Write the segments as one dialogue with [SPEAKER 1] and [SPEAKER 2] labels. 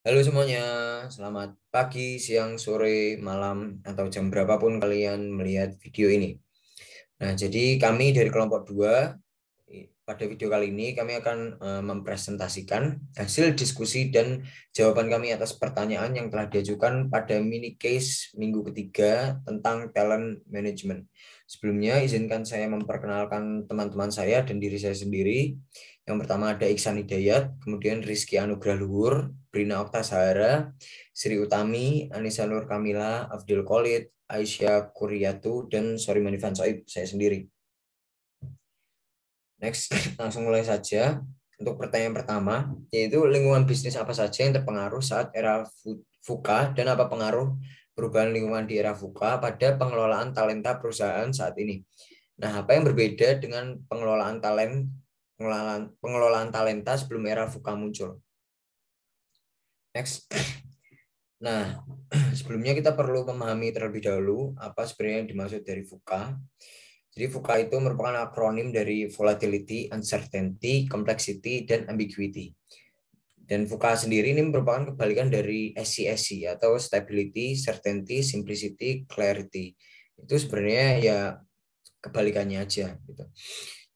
[SPEAKER 1] Halo semuanya, selamat pagi, siang, sore, malam, atau jam berapapun kalian melihat video ini. Nah, jadi kami dari kelompok 2, pada video kali ini kami akan mempresentasikan hasil diskusi dan jawaban kami atas pertanyaan yang telah diajukan pada mini case minggu ketiga tentang talent management. Sebelumnya, izinkan saya memperkenalkan teman-teman saya dan diri saya sendiri. Yang pertama ada Iksan Hidayat, kemudian Rizky Anugrah Luhur, Brina Okta Sahara, Sri Utami, Anissa Nur Kamila, Abdul Khalid, Aisyah Kuryatu, dan Sori Manifan Soib, saya sendiri. Next, langsung mulai saja. Untuk pertanyaan pertama, yaitu lingkungan bisnis apa saja yang terpengaruh saat era VUCA dan apa pengaruh perubahan lingkungan di era VUCA pada pengelolaan talenta perusahaan saat ini. Nah, apa yang berbeda dengan pengelolaan talenta sebelum era VUCA muncul? Next. Nah, sebelumnya kita perlu memahami terlebih dahulu apa sebenarnya yang dimaksud dari VUCA. Jadi VUCA itu merupakan akronim dari volatility, uncertainty, complexity, dan ambiguity. Dan VUCA sendiri ini merupakan kebalikan dari SCSC atau stability, certainty, simplicity, clarity. Itu sebenarnya ya kebalikannya aja gitu.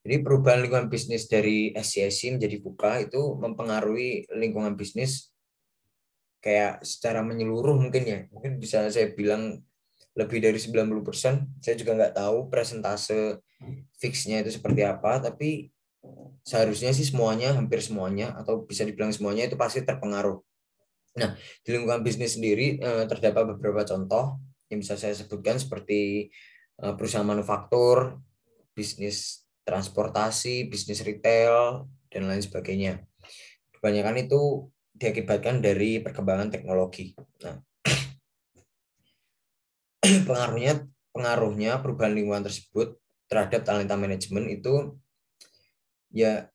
[SPEAKER 1] Jadi perubahan lingkungan bisnis dari SCSC menjadi VUCA itu mempengaruhi lingkungan bisnis kayak secara menyeluruh mungkin ya. Mungkin bisa saya bilang lebih dari 90%. Saya juga nggak tahu presentase fixnya itu seperti apa, tapi seharusnya sih semuanya, hampir semuanya, atau bisa dibilang semuanya itu pasti terpengaruh. Nah, di lingkungan bisnis sendiri terdapat beberapa contoh yang bisa saya sebutkan seperti perusahaan manufaktur, bisnis transportasi, bisnis retail, dan lain sebagainya. Kebanyakan itu diakibatkan dari perkembangan teknologi. Nah, pengaruhnya perubahan lingkungan tersebut terhadap talenta manajemen itu ya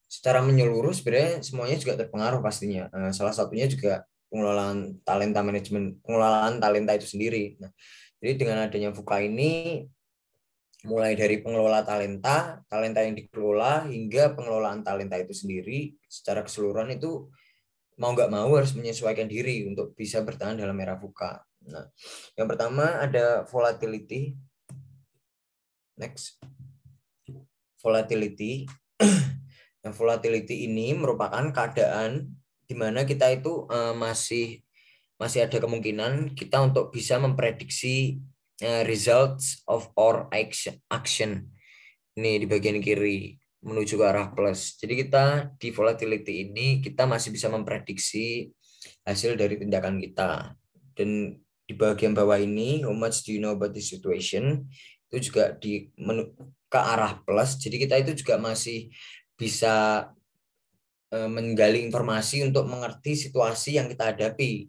[SPEAKER 1] secara menyeluruh sebenarnya semuanya juga terpengaruh pastinya. Salah satunya juga pengelolaan talenta itu sendiri. Nah, jadi dengan adanya VUCA ini mulai dari pengelola talenta yang dikelola hingga pengelolaan talenta itu sendiri secara keseluruhan itu mau nggak mau harus menyesuaikan diri untuk bisa bertahan dalam era VUCA. Nah, yang pertama ada volatility. Next. Volatility. Nah, volatility ini merupakan keadaan di mana kita itu masih ada kemungkinan kita untuk bisa memprediksi results of our action. Ini di bagian kiri menuju ke arah plus. Jadi kita di volatility ini kita masih bisa memprediksi hasil dari tindakan kita. Dan di bagian bawah ini, how much do you know about this situation? Itu juga ke arah plus. Jadi kita itu juga masih bisa menggali informasi untuk mengerti situasi yang kita hadapi.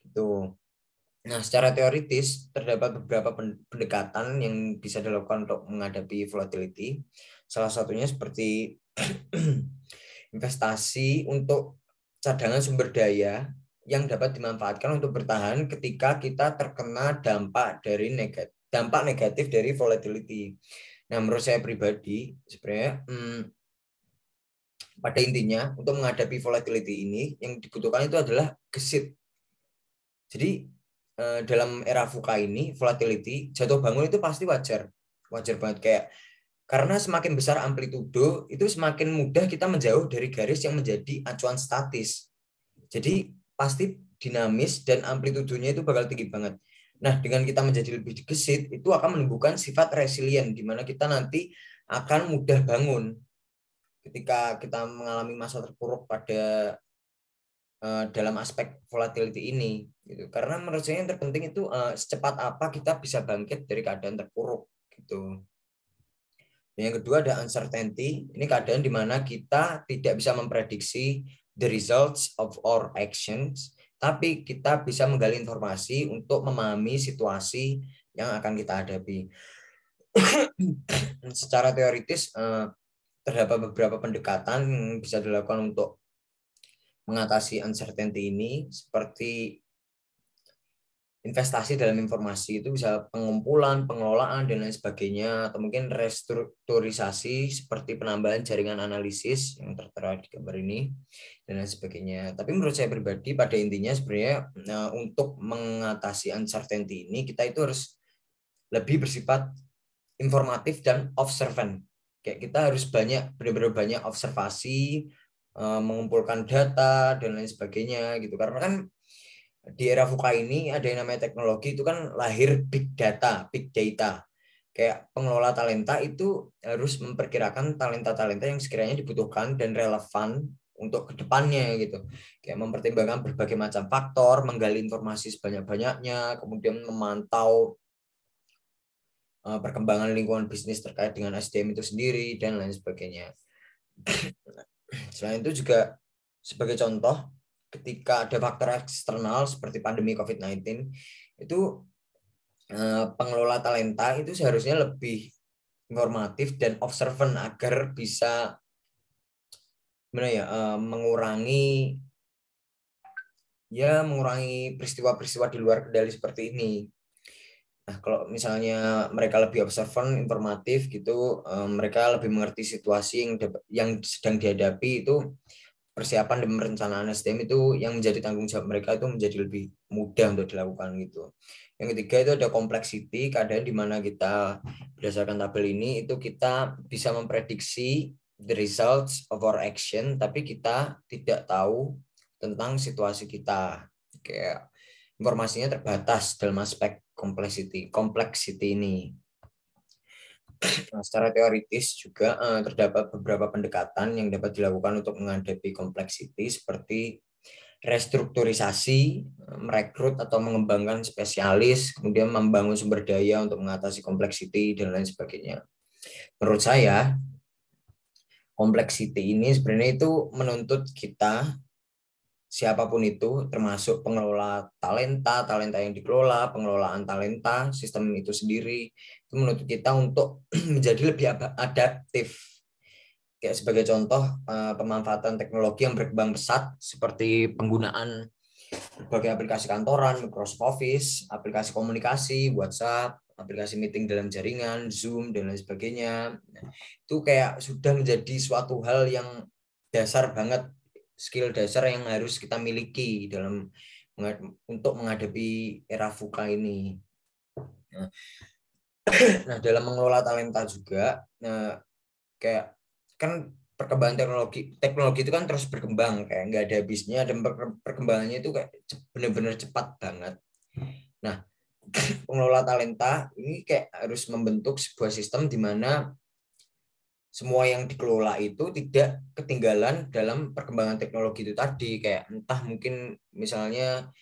[SPEAKER 1] Gitu. Nah, secara teoritis terdapat beberapa pendekatan yang bisa dilakukan untuk menghadapi volatility. Salah satunya seperti investasi untuk cadangan sumber daya yang dapat dimanfaatkan untuk bertahan ketika kita terkena dampak negatif dari volatility. Nah, menurut saya pribadi sebenarnya pada intinya untuk menghadapi volatility ini yang dibutuhkan itu adalah gesit. Jadi dalam era VUCA ini volatility jatuh bangun itu pasti wajar banget kayak karena semakin besar amplitudo itu semakin mudah kita menjauh dari garis yang menjadi acuan statis. Jadi pasti dinamis dan amplitudonya itu bakal tinggi banget. Nah, dengan kita menjadi lebih gesit itu akan menumbuhkan sifat resilient di mana kita nanti akan mudah bangun ketika kita mengalami masa terpuruk pada dalam aspek volatility ini gitu. Karena menurut saya yang terpenting itu secepat apa kita bisa bangkit dari keadaan terpuruk gitu. Dan yang kedua ada uncertainty. Ini keadaan di mana kita tidak bisa memprediksi the results of our actions, tapi kita bisa menggali informasi untuk memahami situasi yang akan kita hadapi. Secara teoritis terdapat beberapa pendekatan yang bisa dilakukan untuk mengatasi uncertainty ini seperti investasi dalam informasi itu bisa pengumpulan, pengelolaan dan lain sebagainya, atau mungkin restrukturisasi seperti penambahan jaringan analisis yang tertera di gambar ini dan lain sebagainya. Tapi menurut saya pribadi pada intinya sebenarnya untuk mengatasi uncertainty ini kita itu harus lebih bersifat informatif dan observant. Kayak kita harus benar-benar banyak observasi, mengumpulkan data dan lain sebagainya gitu. Karena kan di era VUCA ini ada yang namanya teknologi itu kan lahir big data, big data. Kayak pengelola talenta itu harus memperkirakan talenta-talenta yang sekiranya dibutuhkan dan relevan untuk kedepannya gitu. Kayak mempertimbangkan berbagai macam faktor, menggali informasi sebanyak-banyaknya, kemudian memantau perkembangan lingkungan bisnis terkait dengan SDM itu sendiri dan lain sebagainya. Selain itu juga sebagai contoh, ketika ada faktor eksternal seperti pandemi COVID-19, itu pengelola talenta itu seharusnya lebih informatif dan observant agar bisa mengurangi peristiwa-peristiwa di luar kendali seperti ini. Nah, kalau misalnya mereka lebih observant, informatif gitu, mereka lebih mengerti situasi yang sedang dihadapi itu, persiapan dan perencanaan SDM itu yang menjadi tanggung jawab mereka itu menjadi lebih mudah untuk dilakukan gitu. Yang ketiga itu ada complexity, keadaan di mana kita berdasarkan tabel ini itu kita bisa memprediksi the results of our action, tapi kita tidak tahu tentang situasi kita. Kayak informasinya terbatas dalam aspek complexity ini. Nah, secara teoritis juga terdapat beberapa pendekatan yang dapat dilakukan untuk menghadapi complexity seperti restrukturisasi, merekrut atau mengembangkan spesialis, kemudian membangun sumber daya untuk mengatasi complexity dan lain sebagainya. Menurut saya, complexity ini sebenarnya itu menuntut kita siapapun itu, termasuk pengelola talenta, talenta yang dikelola, pengelolaan talenta, sistem itu sendiri, itu menuntut kita untuk menjadi lebih adaptif. Kayak sebagai contoh, pemanfaatan teknologi yang berkembang pesat, seperti penggunaan berbagai aplikasi kantoran, Microsoft Office, aplikasi komunikasi, WhatsApp, aplikasi meeting dalam jaringan, Zoom, dan lain sebagainya. Itu kayak sudah menjadi suatu hal yang dasar banget, skill dasar yang harus kita miliki untuk menghadapi era VUCA ini. Nah, dalam mengelola talenta juga, kayak kan perkembangan teknologi itu kan terus berkembang, kayak nggak ada habisnya, dan perkembangannya itu kayak benar-benar cepat banget. Nah, pengelola talenta ini kayak harus membentuk sebuah sistem di mana semua yang dikelola itu tidak ketinggalan dalam perkembangan teknologi itu tadi. Kayak entah mungkin misalnya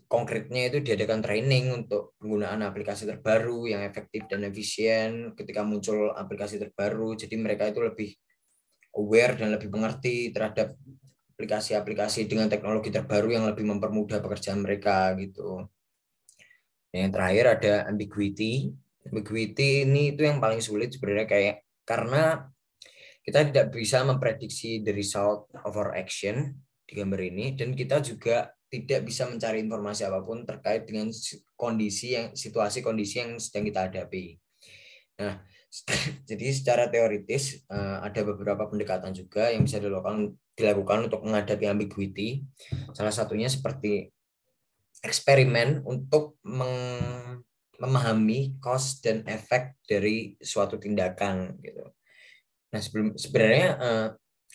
[SPEAKER 1] konkretnya itu diadakan training untuk penggunaan aplikasi terbaru yang efektif dan efisien ketika muncul aplikasi terbaru. Jadi mereka itu lebih aware dan lebih mengerti terhadap aplikasi-aplikasi dengan teknologi terbaru yang lebih mempermudah pekerjaan mereka gitu. Yang terakhir ada ambiguity. Ambiguity ini itu yang paling sulit sebenarnya, kayak karena kita tidak bisa memprediksi the result of our action di gambar ini, dan kita juga tidak bisa mencari informasi apapun terkait dengan situasi kondisi yang sedang kita hadapi. Nah, jadi secara teoritis ada beberapa pendekatan juga yang bisa dilakukan untuk menghadapi ambiguity. Salah satunya seperti eksperimen untuk memahami cause dan efek dari suatu tindakan gitu. Nah,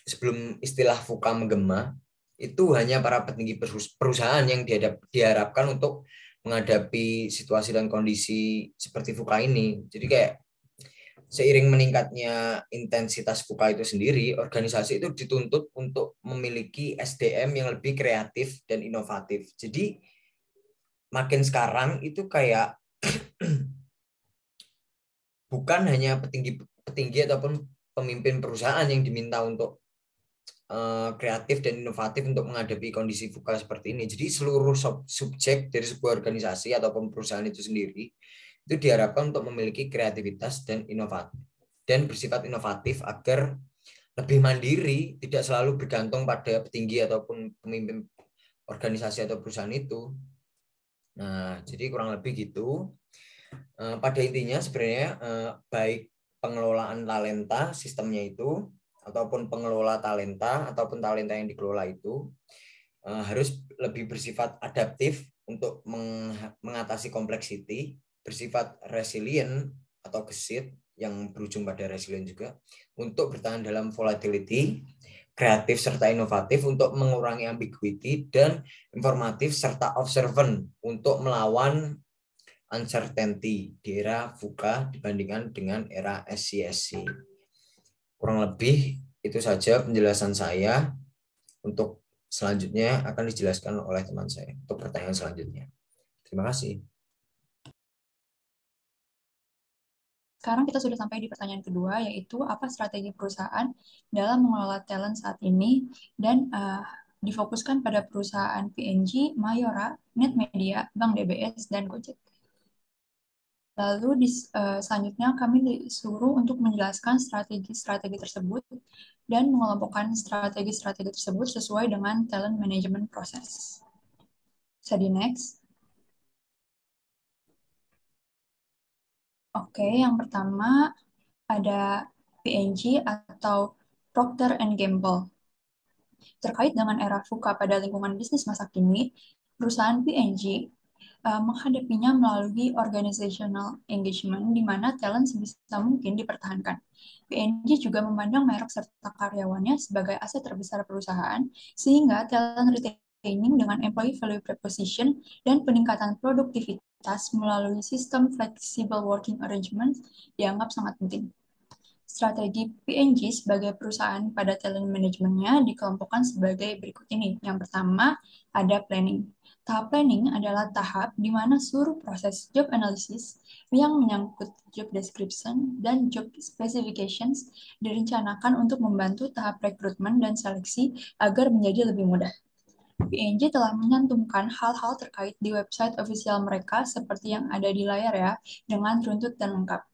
[SPEAKER 1] sebelum istilah VUCA menggema, itu hanya para petinggi perusahaan yang diharapkan untuk menghadapi situasi dan kondisi seperti VUCA ini. Jadi kayak seiring meningkatnya intensitas VUCA itu sendiri, organisasi itu dituntut untuk memiliki SDM yang lebih kreatif dan inovatif. Jadi makin sekarang itu kayak bukan hanya petinggi ataupun pemimpin perusahaan yang diminta untuk kreatif dan inovatif untuk menghadapi kondisi VUCA seperti ini. Jadi seluruh subjek dari sebuah organisasi ataupun perusahaan itu sendiri itu diharapkan untuk memiliki kreativitas dan bersifat inovatif agar lebih mandiri, tidak selalu bergantung pada petinggi ataupun pemimpin organisasi atau perusahaan itu. Nah, jadi kurang lebih gitu. Pada intinya sebenarnya baik pengelolaan talenta sistemnya itu ataupun pengelola talenta ataupun talenta yang dikelola itu harus lebih bersifat adaptif untuk mengatasi kompleksiti, bersifat resilient atau gesit yang berujung pada resilient juga untuk bertahan dalam volatility, kreatif serta inovatif untuk mengurangi ambiguity, dan informatif serta observant untuk melawan uncertainty di era VUCA dibandingkan dengan era SCSC. Kurang lebih itu saja penjelasan saya. Untuk selanjutnya akan dijelaskan oleh teman saya untuk pertanyaan selanjutnya. Terima kasih.
[SPEAKER 2] Sekarang kita sudah sampai di pertanyaan kedua, yaitu apa strategi perusahaan dalam mengelola talent saat ini, dan difokuskan pada perusahaan PNG, Mayora, Netmedia, Bank DBS, dan Gojek. Lalu selanjutnya kami disuruh untuk menjelaskan strategi-strategi tersebut dan mengelompokkan strategi-strategi tersebut sesuai dengan talent management proses. Bisa di next. Oke, yang pertama ada PNG atau Procter and Gamble. Terkait dengan era VUCA pada lingkungan bisnis masa kini, perusahaan PNG menghadapinya melalui organizational engagement di mana talent sebisa mungkin dipertahankan. PNG juga memandang merek serta karyawannya sebagai aset terbesar perusahaan, sehingga talent retaining dengan employee value proposition dan peningkatan produktivitas melalui sistem flexible working arrangement dianggap sangat penting. Strategi PNG sebagai perusahaan pada talent manajemennya dikelompokkan sebagai berikut ini. Yang pertama, ada planning. Tahap planning adalah tahap di mana seluruh proses job analysis yang menyangkut job description dan job specifications direncanakan untuk membantu tahap rekrutmen dan seleksi agar menjadi lebih mudah. PNG telah menyantumkan hal-hal terkait di website ofisial mereka seperti yang ada di layar ya, dengan runtut dan lengkap.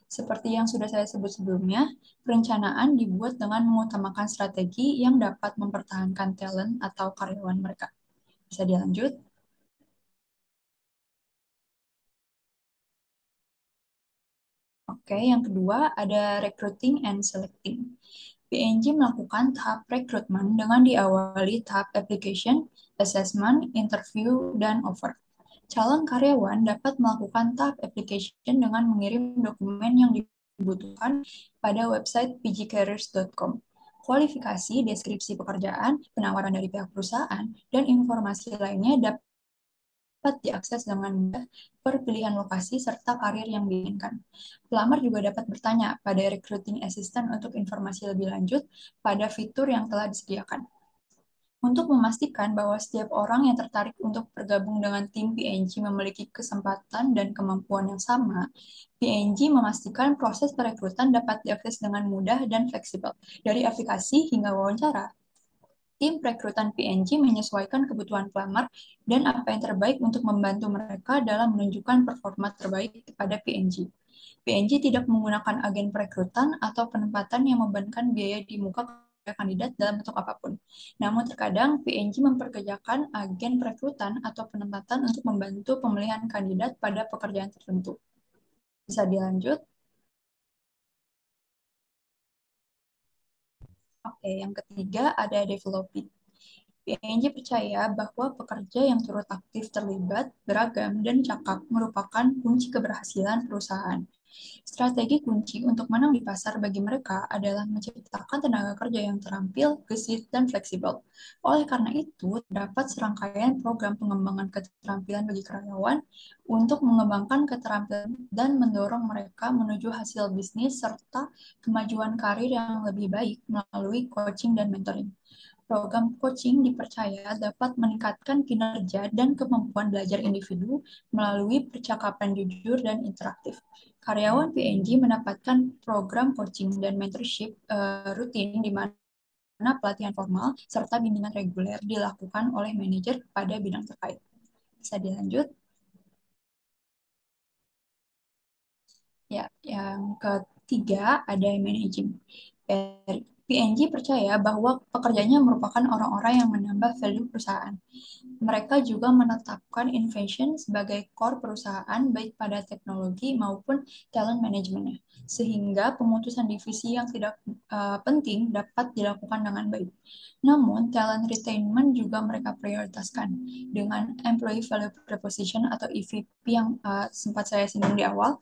[SPEAKER 2] Seperti yang sudah saya sebut sebelumnya, perencanaan dibuat dengan mengutamakan strategi yang dapat mempertahankan talent atau karyawan mereka. Bisa dilanjut? Oke, yang kedua ada recruiting and selecting. PNG melakukan tahap rekrutmen dengan diawali tahap application, assessment, interview, dan offer. Calon karyawan dapat melakukan tahap application dengan mengirim dokumen yang dibutuhkan pada website pgcareers.com. Kualifikasi, deskripsi pekerjaan, penawaran dari pihak perusahaan, dan informasi lainnya dapat diakses dengan mudah per pilihan lokasi serta karir yang diinginkan. Pelamar juga dapat bertanya pada recruiting assistant untuk informasi lebih lanjut pada fitur yang telah disediakan. Untuk memastikan bahwa setiap orang yang tertarik untuk bergabung dengan tim PNG memiliki kesempatan dan kemampuan yang sama, PNG memastikan proses perekrutan dapat diakses dengan mudah dan fleksibel, dari aplikasi hingga wawancara. Tim perekrutan PNG menyesuaikan kebutuhan pelamar dan apa yang terbaik untuk membantu mereka dalam menunjukkan performa terbaik kepada PNG. PNG tidak menggunakan agen perekrutan atau penempatan yang membebankan biaya di muka kandidat dalam bentuk apapun. Namun terkadang PNG memperkerjakan agen perekrutan atau penempatan untuk membantu pemilihan kandidat pada pekerjaan tertentu. Bisa dilanjut? Oke, yang ketiga ada developing. PNJ percaya bahwa pekerja yang turut aktif terlibat, beragam, dan cakap merupakan kunci keberhasilan perusahaan. Strategi kunci untuk menang di pasar bagi mereka adalah menciptakan tenaga kerja yang terampil, gesit, dan fleksibel. Oleh karena itu, terdapat serangkaian program pengembangan keterampilan bagi karyawan untuk mengembangkan keterampilan dan mendorong mereka menuju hasil bisnis serta kemajuan karir yang lebih baik melalui coaching dan mentoring. Program coaching dipercaya dapat meningkatkan kinerja dan kemampuan belajar individu melalui percakapan jujur dan interaktif. Karyawan PNG mendapatkan program coaching dan mentorship rutin di mana pelatihan formal serta bimbingan reguler dilakukan oleh manajer pada bidang terkait. Bisa dilanjut? Ya, yang ketiga ada managing. PNG percaya bahwa pekerjanya merupakan orang-orang yang menambah value perusahaan. Mereka juga menetapkan innovation sebagai core perusahaan baik pada teknologi maupun talent manajemennya, sehingga pemutusan divisi yang tidak penting dapat dilakukan dengan baik. Namun, talent retainment juga mereka prioritaskan dengan Employee Value Proposition atau EVP yang sempat saya singgung di awal.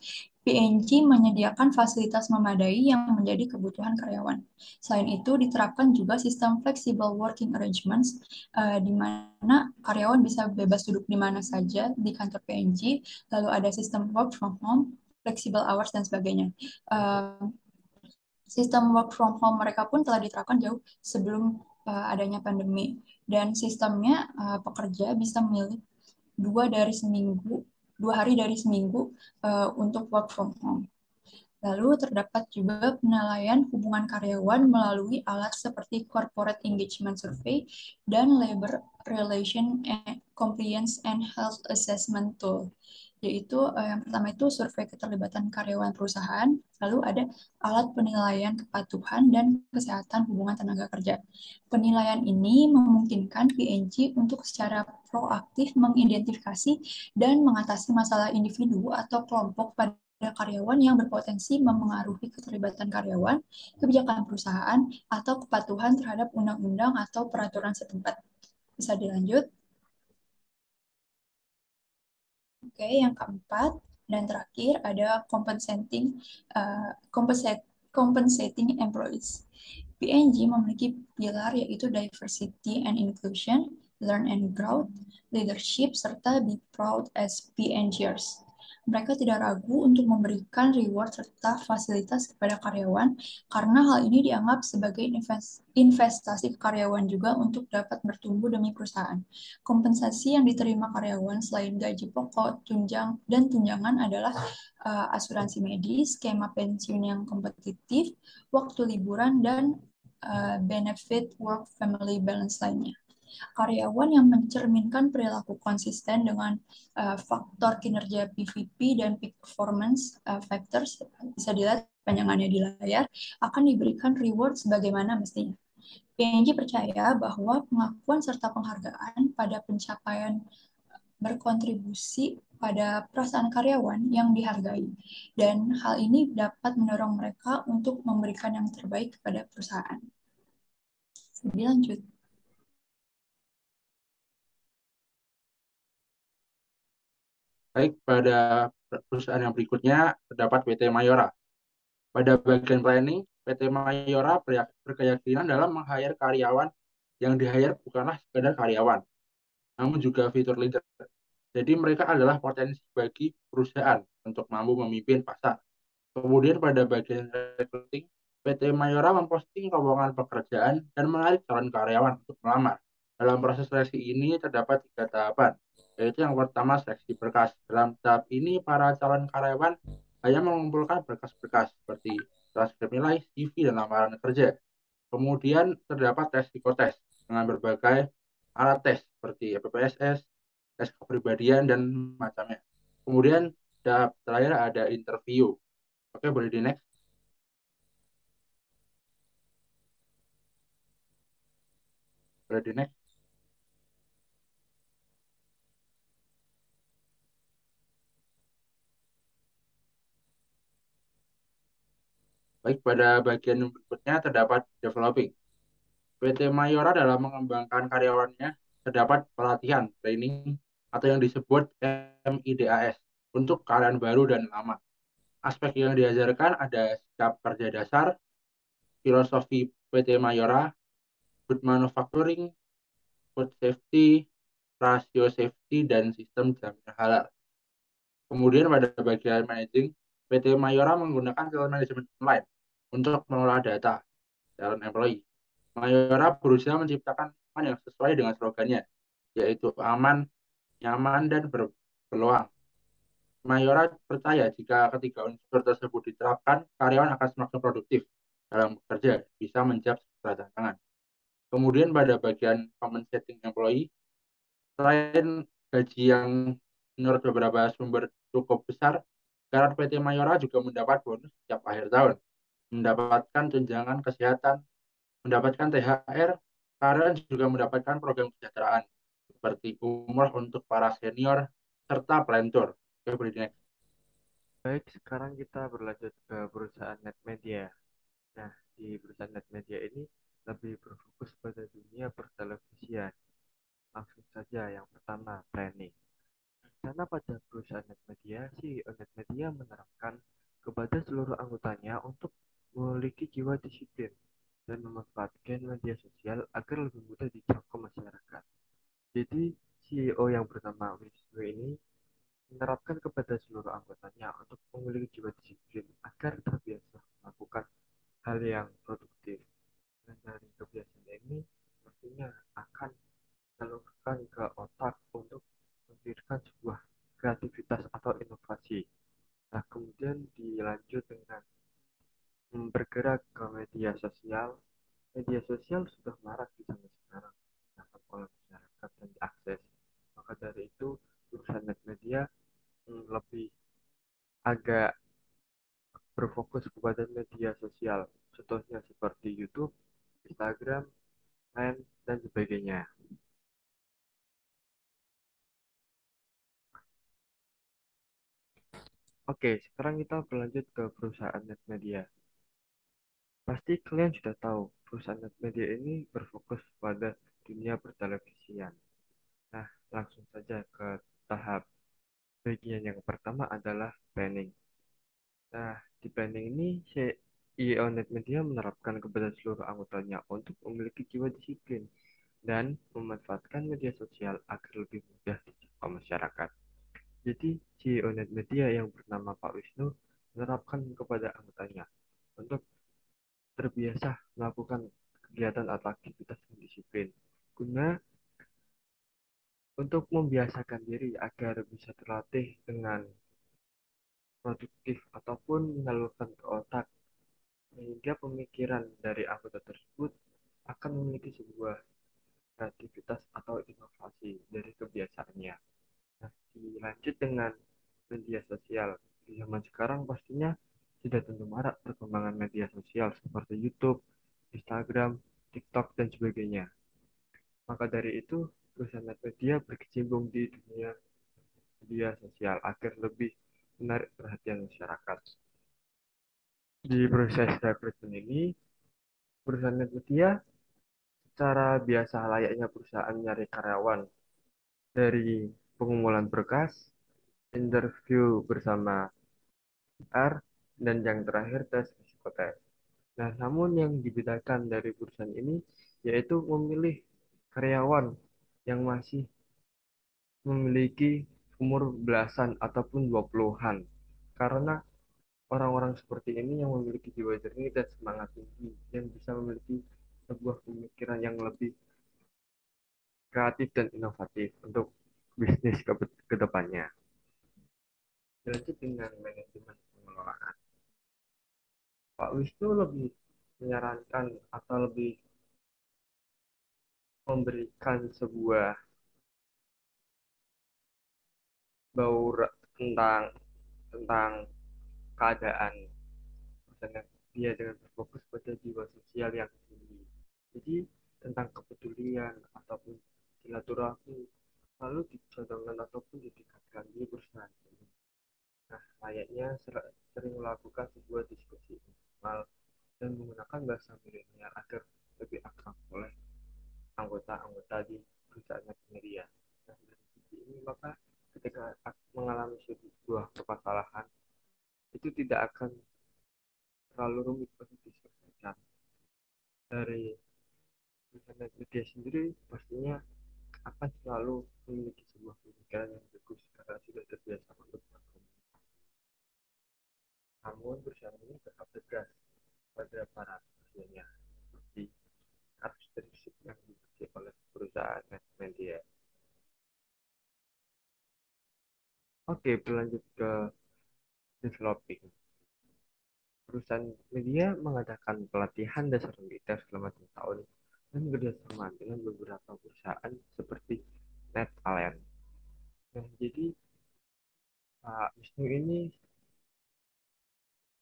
[SPEAKER 2] PNG menyediakan fasilitas memadai yang menjadi kebutuhan karyawan. Selain itu, diterapkan juga sistem flexible working arrangements, di mana karyawan bisa bebas duduk di mana saja di kantor PNG, lalu ada sistem work from home, flexible hours, dan sebagainya. Sistem work from home mereka pun telah diterapkan jauh sebelum adanya pandemi. Dan sistemnya pekerja bisa memilih 2 hari dari seminggu untuk work from home. Lalu terdapat juga penilaian hubungan karyawan melalui alat seperti Corporate Engagement Survey dan Labor Relation and Compliance and Health Assessment Tool. Yaitu yang pertama itu survei keterlibatan karyawan perusahaan, lalu ada alat penilaian kepatuhan dan kesehatan hubungan tenaga kerja. Penilaian ini memungkinkan PNG untuk secara proaktif mengidentifikasi dan mengatasi masalah individu atau kelompok pada karyawan yang berpotensi memengaruhi keterlibatan karyawan, kebijakan perusahaan, atau kepatuhan terhadap undang-undang atau peraturan setempat. Bisa dilanjut? Oke, yang keempat dan terakhir ada compensating employees. PNG memiliki pilar yaitu diversity and inclusion, learn and grow, leadership, serta be proud as PNGers. Mereka tidak ragu untuk memberikan reward serta fasilitas kepada karyawan karena hal ini dianggap sebagai investasi ke karyawan juga untuk dapat bertumbuh demi perusahaan. Kompensasi yang diterima karyawan selain gaji pokok, tunjangan adalah asuransi medis, skema pensiun yang kompetitif, waktu liburan, dan benefit work-family balance lainnya. Karyawan yang mencerminkan perilaku konsisten dengan faktor kinerja PVP dan peak performance factors, bisa dilihat panjangannya di layar, akan diberikan reward sebagaimana mestinya. PNG percaya bahwa pengakuan serta penghargaan pada pencapaian berkontribusi pada perasaan karyawan yang dihargai, dan hal ini dapat mendorong mereka untuk memberikan yang terbaik kepada perusahaan. Lebih lanjut.
[SPEAKER 3] Baik, pada perusahaan yang berikutnya terdapat PT Mayora. Pada bagian planning, PT Mayora berkeyakinan dalam meng-hire karyawan yang di-hire bukanlah sekedar karyawan, namun juga fitur leader. Jadi mereka adalah potensi bagi perusahaan untuk mampu memimpin pasar. Kemudian pada bagian recruiting, PT Mayora memposting lowongan pekerjaan dan menarik calon karyawan untuk melamar. Dalam proses seleksi ini terdapat 3 tahapan, yaitu yang pertama seleksi berkas. Dalam tahap ini, para calon karyawan hanya mengumpulkan berkas-berkas seperti transkrip nilai, CV, dan lamaran kerja. Kemudian terdapat tes psikotes dengan berbagai alat tes seperti PPSS, tes kepribadian, dan macamnya. Kemudian tahap terakhir ada interview. Oke, boleh di next. Boleh di next. Baik, pada bagian berikutnya terdapat developing. PT Mayora dalam mengembangkan karyawannya terdapat pelatihan, training, atau yang disebut MIDAS untuk karyawan baru dan lama. Aspek yang diajarkan ada sikap kerja dasar, filosofi PT Mayora, good manufacturing, food safety, rasio safety, dan sistem jaminan halal. Kemudian pada bagian managing, PT Mayora menggunakan talent management online untuk mengelola data calon employee. Mayora berusaha menciptakan lingkungan yang sesuai dengan slogannya, yaitu aman, nyaman, dan berpeluang. Mayora percaya jika ketiga unsur tersebut diterapkan, karyawan akan semakin produktif dalam bekerja, bisa menjawab segala tantangan. Kemudian pada bagian compensating employee, selain gaji yang menurut beberapa sumber cukup besar, karyawan PT Mayora juga mendapat bonus setiap akhir tahun, mendapatkan tunjangan kesehatan, mendapatkan THR, karyawan juga mendapatkan program kesejahteraan seperti umroh untuk para senior serta pelentur. Oke, boleh next.
[SPEAKER 4] Baik, sekarang kita berlanjut ke perusahaan net media. Nah, di perusahaan net media ini lebih berfokus pada dunia pertelevisian. Langsung saja yang pertama, planning. Karena pada perusahaan net media, CEO net media menerapkan kepada seluruh anggotanya untuk memiliki jiwa disiplin dan memanfaatkan media sosial agar lebih mudah dijangkau masyarakat. Jadi, CEO yang bernama Wisnu ini menerapkan kepada seluruh anggotanya untuk memiliki jiwa disiplin agar terbiasa melakukan hal yang produktif. Dan dari kebiasaan ini pastinya akan disalurkan ke otak untuk menghadirkan sebuah kreativitas atau inovasi. Nah, kemudian dilanjut dengan bergerak ke media sosial. Media sosial sudah marak di zaman sekarang, dilakukan oleh masyarakat dan diakses. Maka dari itu, perusahaan net media lebih agak berfokus kepada media sosial. Contohnya seperti YouTube, Instagram, Line, dan sebagainya. Oke, sekarang kita berlanjut ke perusahaan net media. Pasti kalian sudah tahu, perusahaan net media ini berfokus pada dunia pertelevisian. Nah, langsung saja ke tahap bagian yang pertama adalah planning. Nah, di planning ini, CEO Net Media menerapkan kepada seluruh anggotanya untuk memiliki jiwa disiplin dan memanfaatkan media sosial agar lebih mudah dijangkau masyarakat. Jadi, CEO Net Media yang bernama Pak Wisnu menerapkan kepada anggotanya untuk terbiasa melakukan kegiatan atau aktivitas yang disiplin guna untuk membiasakan diri agar bisa terlatih dengan produktif ataupun menyalurkan ke otak sehingga pemikiran dari anggota tersebut akan memiliki sebuah kreativitas atau inovasi dari kebiasaannya. Nah, dilanjut dengan media sosial. Di zaman sekarang pastinya sudah tentu marak perkembangan media sosial seperti YouTube, Instagram, TikTok, dan sebagainya. Maka dari itu, perusahaan media berkecimpung di dunia media sosial agar lebih menarik perhatian masyarakat. Di proses rekrutmen ini, perusahaan media secara biasa layaknya perusahaan nyari karyawan dari pengumpulan berkas, interview bersama HR, dan yang terakhir tes psikotes. Nah, namun yang dibedakan dari perusahaan ini yaitu memilih karyawan yang masih memiliki umur belasan ataupun 20-an. Karena orang-orang seperti ini yang memiliki jiwa jernih dan semangat tinggi yang bisa memiliki sebuah pemikiran yang lebih kreatif dan inovatif untuk bisnis ke depannya. Lanjut dengan manajemen pengelolaan. Pak Wisnu lebih menyarankan atau lebih memberikan sebuah bauran tentang keadaan misalnya dia dengan berfokus pada jiwa sosial yang tinggi. Jadi tentang kepedulian ataupun silaturahmi lalu dicodongkan ataupun ditingkatkan di perusahaan ini. Nah, layaknya sering melakukan sebuah diskusi informal dan menggunakan bahasa milenial agar lebih akrab oleh anggota-anggota di perusahaan media. Nah, dari sisi ini maka ketika mengalami sebuah permasalahan itu tidak akan terlalu rumit untuk diselesaikan. Dari internet media sendiri pastinya akan selalu memiliki sebuah pemikiran yang bagus karena sudah terbiasa untuk berkomunikasi. Namun perusahaan ini tetap tegas pada para pasiennya seperti karakteristik yang dimiliki oleh perusahaan media. Oke, berlanjut ke developing. Perusahaan media mengadakan pelatihan dasar militer selama 2 tahun dan bekerjasama dengan beberapa perusahaan seperti NetAlliance. Nah, jadi Pak Wisnu ini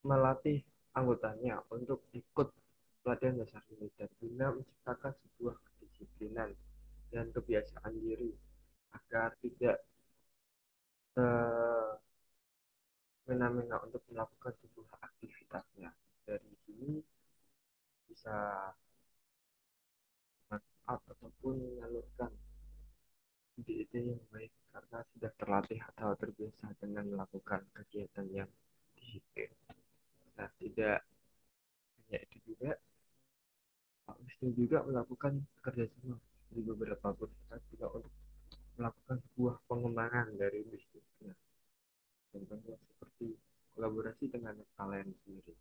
[SPEAKER 4] melatih anggotanya untuk ikut pelatihan dasar militer guna menciptakan sebuah kedisiplinan dan kebiasaan diri agar tidak semena-mena untuk melakukan sebuah aktivitasnya. Dari sini bisa manfaat ataupun menyalurkan ide-ide yang baik karena sudah terlatih atau terbiasa dengan melakukan kegiatan yang disiplin. Nah, tidak hanya itu juga, Pak Wisnu juga melakukan kerjasama di beberapa perusahaan juga untuk melakukan sebuah pengembangan dari bisnisnya. Contohnya seperti kolaborasi dengan Netalen sendiri.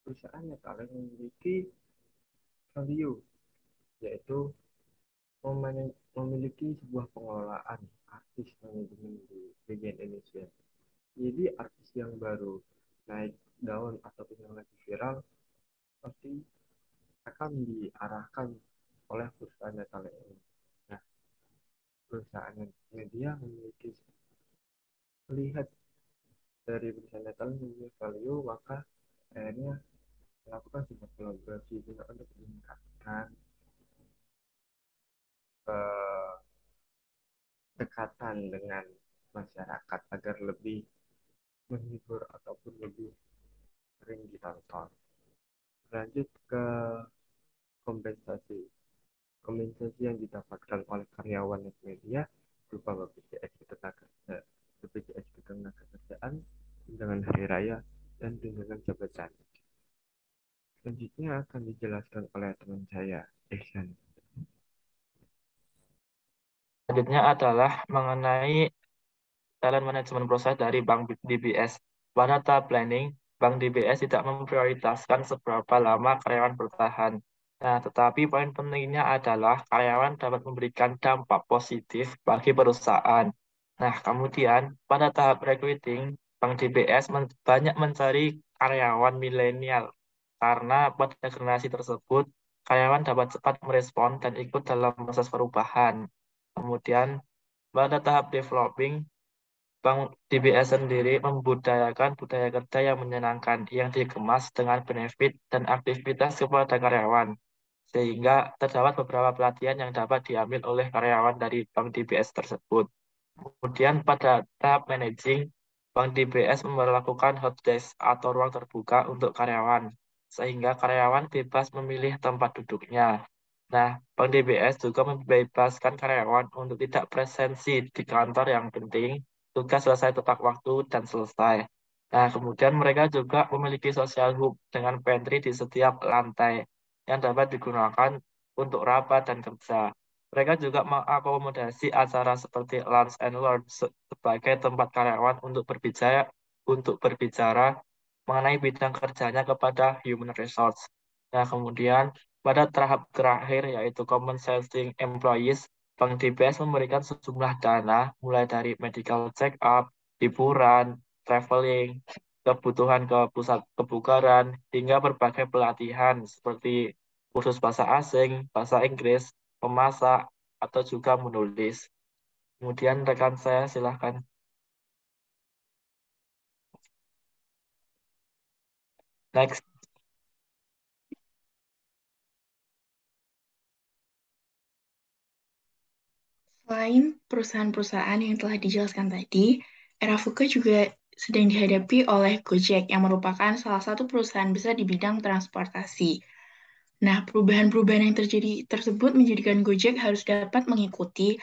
[SPEAKER 4] Perusahaan Netalen memiliki value, yaitu memiliki sebuah pengelolaan artis manajemen di bagian Indonesia. Jadi artis yang baru naik daun ataupun yang lagi viral pasti akan diarahkan oleh perusahaan Netalen ini. Nah, perusahaan media memiliki melihat dari perusahaan Netalen memiliki value, maka akhirnya melakukan sebuah kolaborasi juga untuk meningkatkan kedekatan dengan masyarakat agar lebih menghibur ataupun lebih sering ditonton. Lanjut ke kompensasi. Kompensasi yang didapatkan oleh karyawan net media berupa BPJS Ketenagakerjaan, tunjangan hari raya, dan tunjangan jabatan. Selanjutnya akan dijelaskan oleh teman saya, Ihsan.
[SPEAKER 5] Selanjutnya adalah mengenai talent management proses dari Bank DBS. Pada tahap planning, Bank DBS tidak memprioritaskan seberapa lama karyawan bertahan. Nah, tetapi poin pentingnya adalah karyawan dapat memberikan dampak positif bagi perusahaan. Nah, kemudian pada tahap recruiting, Bank DBS banyak mencari karyawan milenial karena pada generasi tersebut, karyawan dapat cepat merespon dan ikut dalam proses perubahan. Kemudian, pada tahap developing, Bank DBS sendiri membudayakan budaya kerja yang menyenangkan, yang dikemas dengan benefit dan aktivitas kepada karyawan, sehingga terdapat beberapa pelatihan yang dapat diambil oleh karyawan dari Bank DBS tersebut. Kemudian pada tahap managing, Bank DBS memperlakukan hot desk atau ruang terbuka untuk karyawan, sehingga karyawan bebas memilih tempat duduknya. Nah, Bank DBS juga membebaskan karyawan untuk tidak presensi di kantor yang penting, tugas selesai tepat waktu dan selesai. Nah, kemudian mereka juga memiliki social hub dengan pantry di setiap lantai yang dapat digunakan untuk rapat dan kerja. Mereka juga mengakomodasi acara seperti lunch and learn sebagai tempat karyawan untuk berbicara mengenai bidang kerjanya kepada human resource. Nah, kemudian pada tahap terakhir yaitu compensating employees, Bank DBS memberikan sejumlah dana mulai dari medical check-up, hiburan, traveling, kebutuhan ke pusat kebugaran, hingga berbagai pelatihan seperti kursus bahasa asing, bahasa Inggris, memasak, atau juga menulis. Kemudian rekan saya silahkan. Next.
[SPEAKER 6] Selain perusahaan-perusahaan yang telah dijelaskan tadi, era VUCA juga sedang dihadapi oleh Gojek yang merupakan salah satu perusahaan besar di bidang transportasi. Nah, perubahan-perubahan yang terjadi tersebut menjadikan Gojek harus dapat mengikuti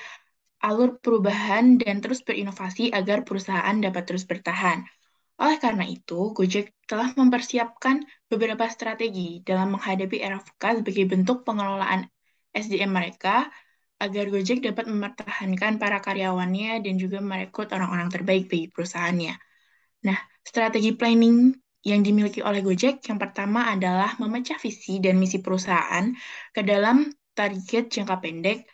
[SPEAKER 6] alur perubahan dan terus berinovasi agar perusahaan dapat terus bertahan. Oleh karena itu, Gojek telah mempersiapkan beberapa strategi dalam menghadapi era VUCA sebagai bentuk pengelolaan SDM mereka agar Gojek dapat mempertahankan para karyawannya dan juga merekrut orang-orang terbaik bagi perusahaannya. Nah, strategi planning yang dimiliki oleh Gojek yang pertama adalah memecah visi dan misi perusahaan ke dalam target jangka pendek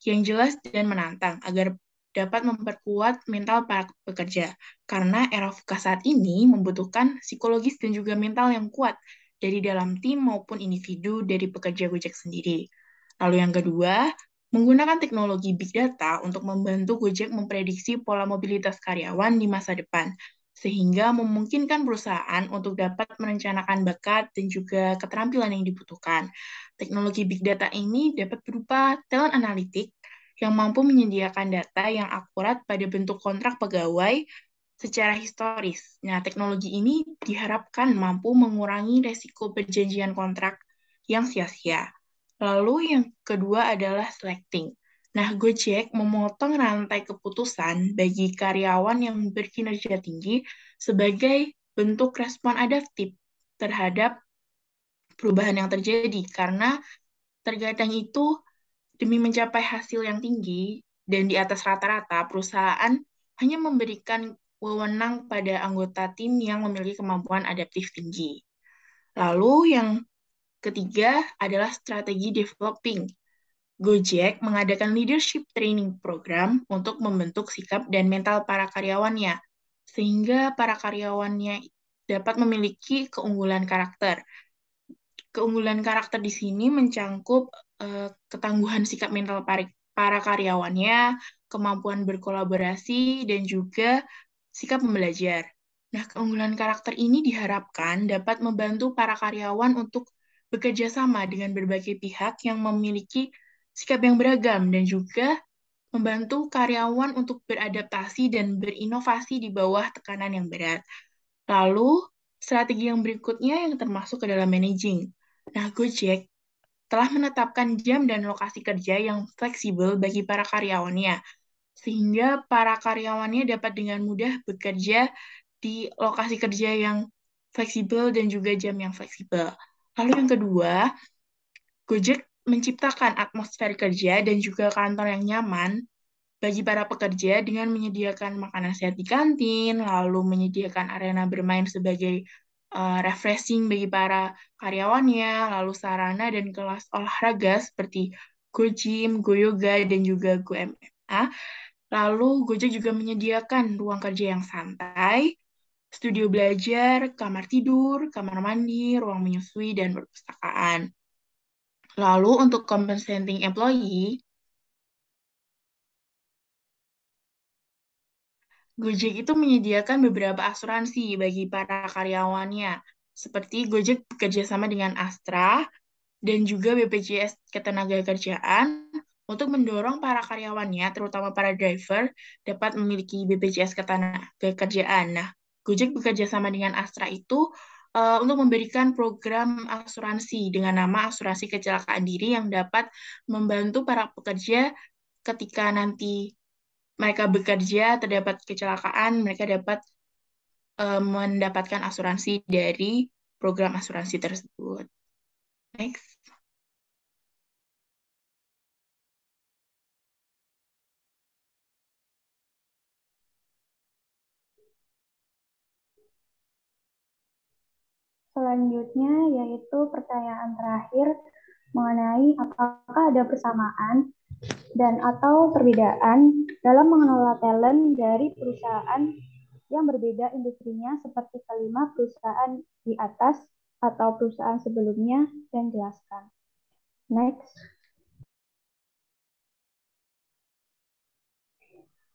[SPEAKER 6] yang jelas dan menantang agar dapat memperkuat mental para pekerja. Karena era VUCA saat ini membutuhkan psikologis dan juga mental yang kuat dari dalam tim maupun individu dari pekerja Gojek sendiri. Lalu yang kedua, menggunakan teknologi Big Data untuk membantu Gojek memprediksi pola mobilitas karyawan di masa depan. sehingga memungkinkan perusahaan untuk dapat merencanakan bakat dan juga keterampilan yang dibutuhkan. Teknologi Big Data ini dapat berupa talent analytic yang mampu menyediakan data yang akurat pada bentuk kontrak pegawai secara historis. Nah, teknologi ini diharapkan mampu mengurangi resiko perjanjian kontrak yang sia-sia. Lalu yang kedua adalah selecting. Nah, Gojek memotong rantai keputusan bagi karyawan yang berkinerja tinggi sebagai bentuk respon adaptif terhadap perubahan yang terjadi. Karena terkadang itu demi mencapai hasil yang tinggi dan di atas rata-rata, perusahaan hanya memberikan wewenang pada anggota tim yang memiliki kemampuan adaptif tinggi. Lalu yang ketiga adalah strategi developing. Gojek mengadakan leadership training program untuk membentuk sikap dan mental para karyawannya, sehingga para karyawannya dapat memiliki keunggulan karakter. Keunggulan karakter di sini mencangkup ketangguhan sikap mental para karyawannya, kemampuan berkolaborasi, dan juga sikap membelajar. Nah, keunggulan karakter ini diharapkan dapat membantu para karyawan untuk bekerja sama dengan berbagai pihak yang memiliki sikap yang beragam dan juga membantu karyawan untuk beradaptasi dan berinovasi di bawah tekanan yang berat. Lalu, strategi yang berikutnya yang termasuk ke dalam managing. Nah, Gojek telah menetapkan jam dan lokasi kerja yang fleksibel bagi para karyawannya, sehingga para karyawannya dapat dengan mudah bekerja di lokasi kerja yang fleksibel dan juga jam yang fleksibel. Lalu yang kedua, Gojek menciptakan atmosfer kerja dan juga kantor yang nyaman bagi para pekerja dengan menyediakan makanan sehat di kantin, lalu menyediakan arena bermain sebagai refreshing bagi para karyawannya, lalu sarana dan kelas olahraga seperti Go Gym, Go Yoga, dan juga Go MMA. Lalu Gojek juga menyediakan ruang kerja yang santai, studio belajar, kamar tidur, kamar mandi, ruang menyusui, dan perpustakaan. Lalu untuk compensating employee, Gojek itu menyediakan beberapa asuransi bagi para karyawannya, seperti Gojek bekerja sama dengan Astra dan juga BPJS Ketenagakerjaan untuk mendorong para karyawannya, terutama para driver, dapat memiliki BPJS Ketenagakerjaan. Nah, Gojek bekerja sama dengan Astra itu untuk memberikan program asuransi dengan nama asuransi kecelakaan diri yang dapat membantu para pekerja ketika nanti mereka bekerja, terdapat kecelakaan, mereka dapat mendapatkan asuransi dari program asuransi tersebut. Next.
[SPEAKER 7] Selanjutnya yaitu pertanyaan terakhir mengenai apakah ada persamaan dan atau perbedaan dalam mengelola talent dari perusahaan yang berbeda industrinya seperti kelima perusahaan di atas atau perusahaan sebelumnya dan jelaskan. Next.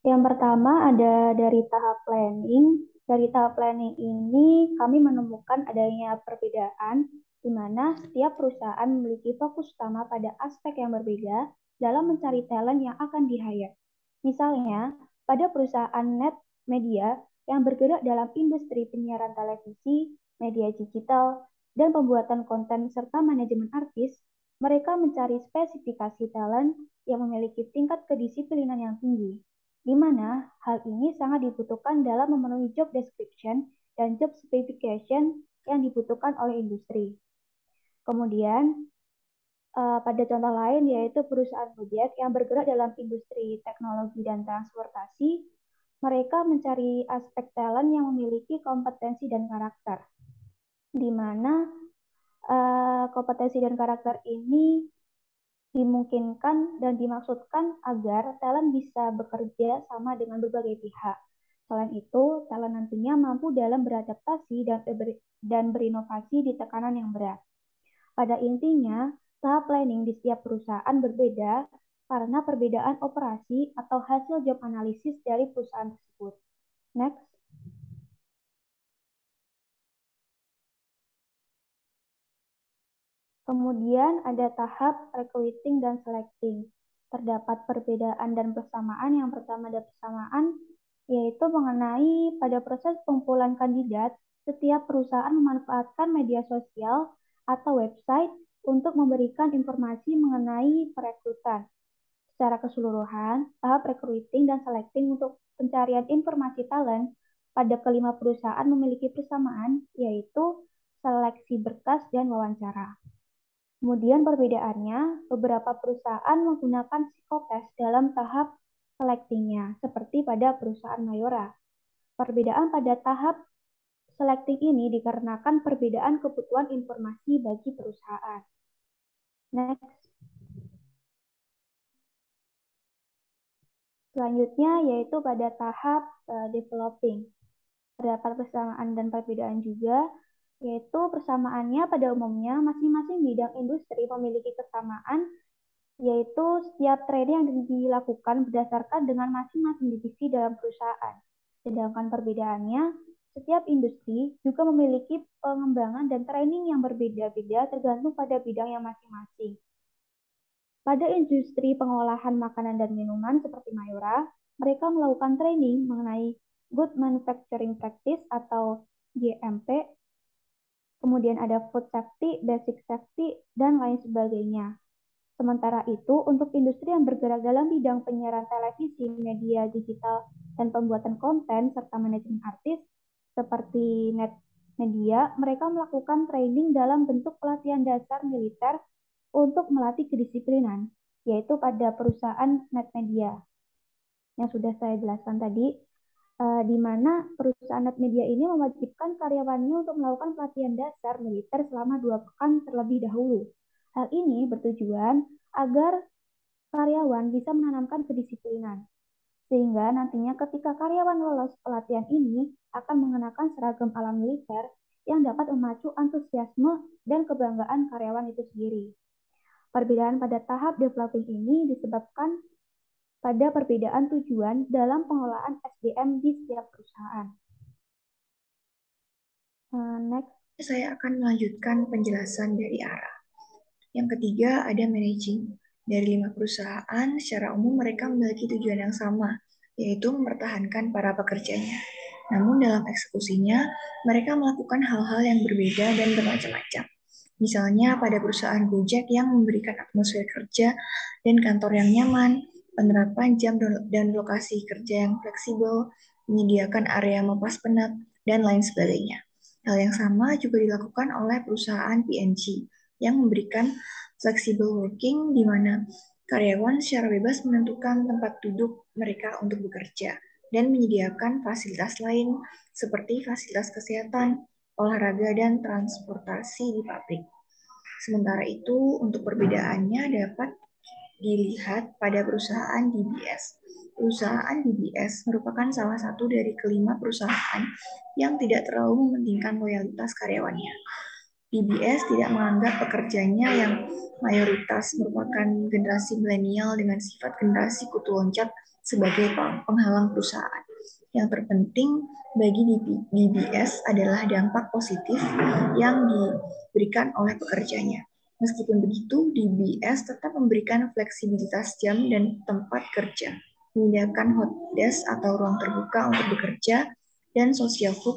[SPEAKER 7] Yang pertama ada dari tahap planning. Dari tahap planning ini kami menemukan adanya perbedaan di mana setiap perusahaan memiliki fokus utama pada aspek yang berbeda dalam mencari talent yang akan di-hire. Misalnya, pada perusahaan net media yang bergerak dalam industri penyiaran televisi, media digital, dan pembuatan konten serta manajemen artis, mereka mencari spesifikasi talent yang memiliki tingkat kedisiplinan yang tinggi, di mana hal ini sangat dibutuhkan dalam memenuhi job description dan job specification yang dibutuhkan oleh industri. Kemudian, pada contoh lain yaitu perusahaan Gojek yang bergerak dalam industri teknologi dan transportasi, mereka mencari aspek talent yang memiliki kompetensi dan karakter, di mana kompetensi dan karakter ini dimungkinkan dan dimaksudkan agar talent bisa bekerja sama dengan berbagai pihak. Selain itu, talent nantinya mampu dalam beradaptasi dan berinovasi di tekanan yang berat. Pada intinya, tahap planning di setiap perusahaan berbeda karena perbedaan operasi atau hasil job analisis dari perusahaan tersebut. Next. Kemudian ada tahap recruiting dan selecting. Terdapat perbedaan dan persamaan. Yang pertama ada persamaan, yaitu mengenai pada proses pengumpulan kandidat, setiap perusahaan memanfaatkan media sosial atau website untuk memberikan informasi mengenai perekrutan. Secara keseluruhan, tahap recruiting dan selecting untuk pencarian informasi talent pada kelima perusahaan memiliki persamaan, yaitu seleksi berkas dan wawancara. Kemudian perbedaannya, beberapa perusahaan menggunakan psikotes dalam tahap selectingnya, seperti pada perusahaan Mayora. Perbedaan pada tahap selecting ini dikarenakan perbedaan kebutuhan informasi bagi perusahaan. Next. Selanjutnya yaitu pada tahap developing. Terdapat persamaan dan perbedaan juga, yaitu persamaannya pada umumnya masing-masing bidang industri memiliki kesamaan, yaitu setiap training yang dilakukan berdasarkan dengan masing-masing divisi dalam perusahaan. Sedangkan perbedaannya, setiap industri juga memiliki pengembangan dan training yang berbeda-beda tergantung pada bidang yang masing-masing. Pada industri pengolahan makanan dan minuman seperti Mayora, mereka melakukan training mengenai Good Manufacturing Practice atau GMP, kemudian ada Food Safety, Basic Safety, dan lain sebagainya. Sementara itu, untuk industri yang bergerak dalam bidang penyiaran televisi, media digital, dan pembuatan konten, serta manajemen artis, seperti net media, mereka melakukan training dalam bentuk pelatihan dasar militer untuk melatih kedisiplinan, yaitu pada perusahaan net media. Yang sudah saya jelaskan tadi, di mana perusahaan net media ini mewajibkan karyawannya untuk melakukan pelatihan dasar militer selama 2 pekan terlebih dahulu. Hal ini bertujuan agar karyawan bisa menanamkan kedisiplinan, sehingga nantinya ketika karyawan lolos pelatihan ini akan mengenakan seragam ala militer yang dapat memacu antusiasme dan kebanggaan karyawan itu sendiri. Perbedaan pada tahap developing ini disebabkan pada perbedaan tujuan dalam pengelolaan SDM di setiap perusahaan. Next.
[SPEAKER 8] Saya akan melanjutkan penjelasan dari ARA. Yang ketiga ada managing. Dari 5 perusahaan, secara umum mereka memiliki tujuan yang sama, yaitu mempertahankan para pekerjanya. Namun dalam eksekusinya, mereka melakukan hal-hal yang berbeda dan bermacam-macam. Misalnya pada perusahaan Gojek yang memberikan atmosfer kerja dan kantor yang nyaman, penerapan jam dan lokasi kerja yang fleksibel, menyediakan area melepas penat, dan lain sebagainya. Hal yang sama juga dilakukan oleh perusahaan PNG yang memberikan flexible working di mana karyawan secara bebas menentukan tempat duduk mereka untuk bekerja dan menyediakan fasilitas lain seperti fasilitas kesehatan, olahraga, dan transportasi di pabrik. Sementara itu, untuk perbedaannya dapat dilihat pada perusahaan DBS. Perusahaan DBS merupakan salah satu dari kelima perusahaan yang tidak terlalu mementingkan loyalitas karyawannya. DBS tidak menganggap pekerjanya yang mayoritas merupakan generasi milenial dengan sifat generasi kutu loncat sebagai penghalang perusahaan. Yang terpenting bagi DBS adalah dampak positif yang diberikan oleh pekerjanya. Meskipun begitu, DBS tetap memberikan fleksibilitas jam dan tempat kerja, menyediakan hot desk atau ruang terbuka untuk bekerja, dan social food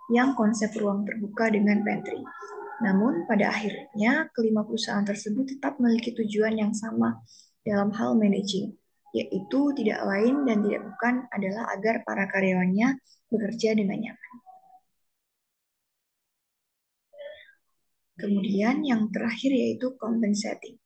[SPEAKER 8] yang konsep ruang terbuka dengan pantry. Namun, pada akhirnya, kelima perusahaan tersebut tetap memiliki tujuan yang sama dalam hal managing, yaitu tidak lain dan tidak bukan adalah agar para karyawannya bekerja dengan nyaman. Kemudian yang terakhir yaitu compensating.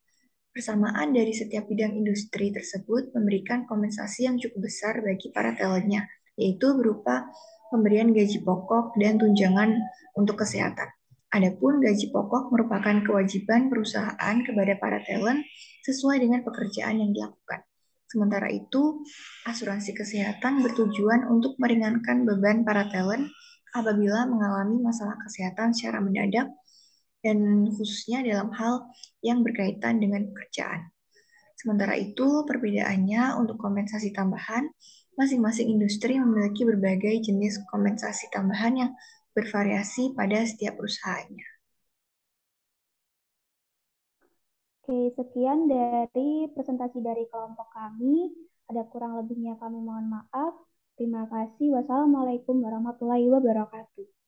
[SPEAKER 8] Persamaan dari setiap bidang industri tersebut memberikan kompensasi yang cukup besar bagi para talentnya, yaitu berupa pemberian gaji pokok dan tunjangan untuk kesehatan. Adapun gaji pokok merupakan kewajiban perusahaan kepada para talent sesuai dengan pekerjaan yang dilakukan. Sementara itu, asuransi kesehatan bertujuan untuk meringankan beban para talent apabila mengalami masalah kesehatan secara mendadak dan khususnya dalam hal yang berkaitan dengan pekerjaan. Sementara itu, perbedaannya untuk kompensasi tambahan, masing-masing industri memiliki berbagai jenis kompensasi tambahan yang bervariasi pada setiap perusahaannya.
[SPEAKER 7] Oke, sekian dari presentasi dari kelompok kami. Ada kurang lebihnya kami mohon maaf. Terima kasih. Wassalamualaikum warahmatullahi wabarakatuh.